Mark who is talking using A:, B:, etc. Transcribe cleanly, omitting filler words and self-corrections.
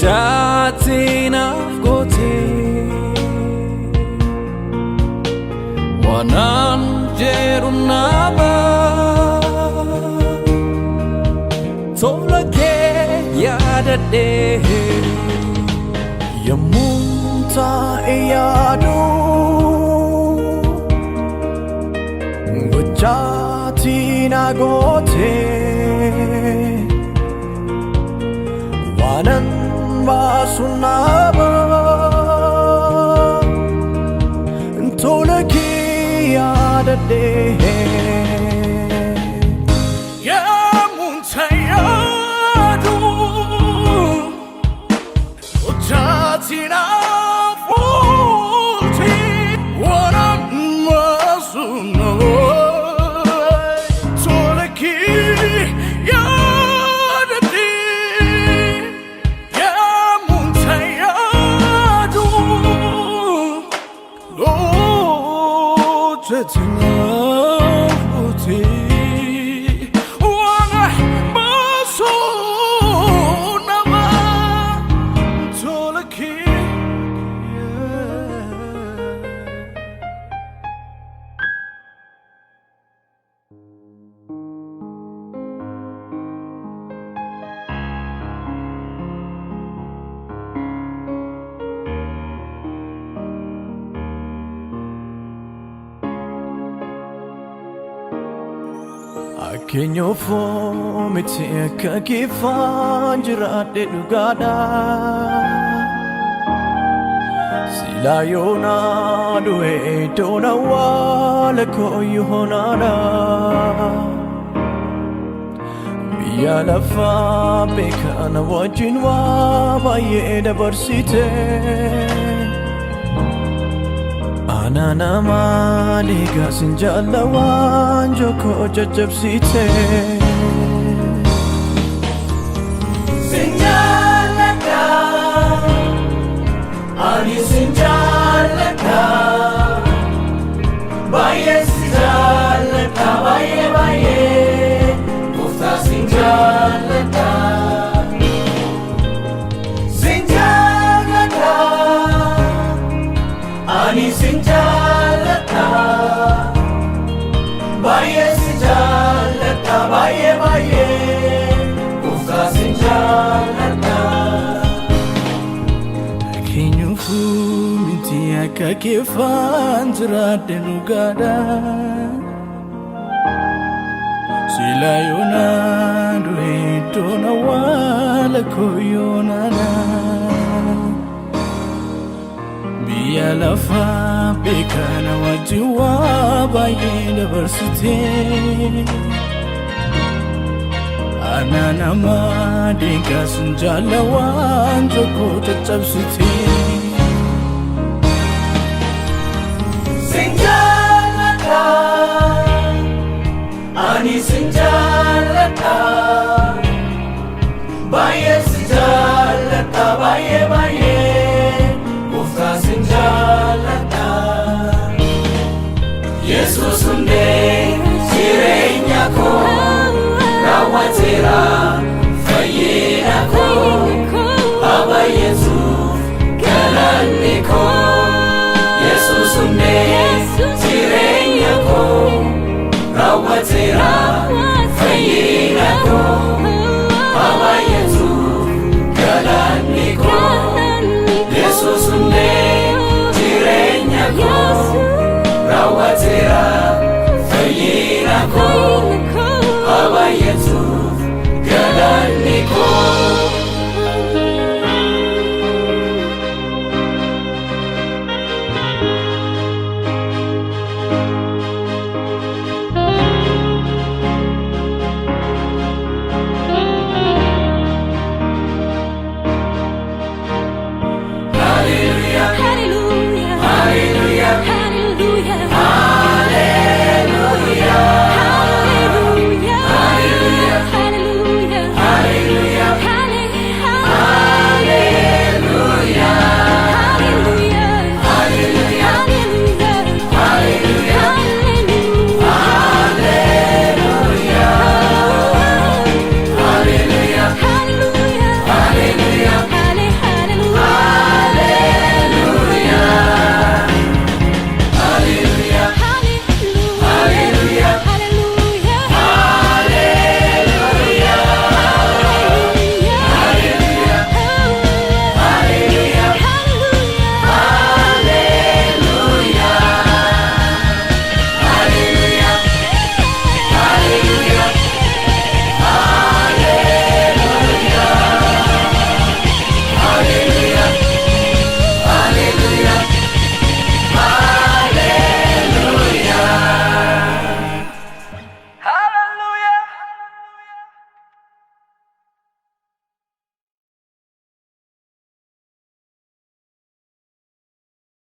A: Gochatina gote Wanan jerunaba Tolake yadade Yamunta eyadu Gochatina gote Wanan basunaba Tolake yadade Yamuntayadu Gochatina fulti Wanan basunaba Tolake yadade Yamuntayadu Gochatina fulti Wanan basunaba Tolake Akenyo fomiti kakifan jirade dugada Silayona duwe dona wala koyuhonada Biya lafa bekana wajinwa baye dabarsite Anana maliga sinjalawan joko jajabsite Sinjalaka Ani sinjalaka Baye sinjalaka baye baye Mufta sinjalaka Sinjalaka Ani sinjalaka Baye sinjalaka baye baye Ufta sinjalaka Akenyo fumiti akakifan jirade nugada Silayona duhe dona wala koyonana Biya lafa bekana wajiwa baye dabarsite Anana madinka sinjalawan joko jajabsite Sinjalaka Ani sinjalaka Baye sinjalaka baye baye Ufta sinjalaka Yesus unde sirenya ko Rawatira fayena ko Aba Yesus galani ko Yesus unde sirenya ko Rawatira fayena ko Aba Yesus galani ko Yesus unde sirenya ko Rawatira fayena ko Aba Yesus galani ko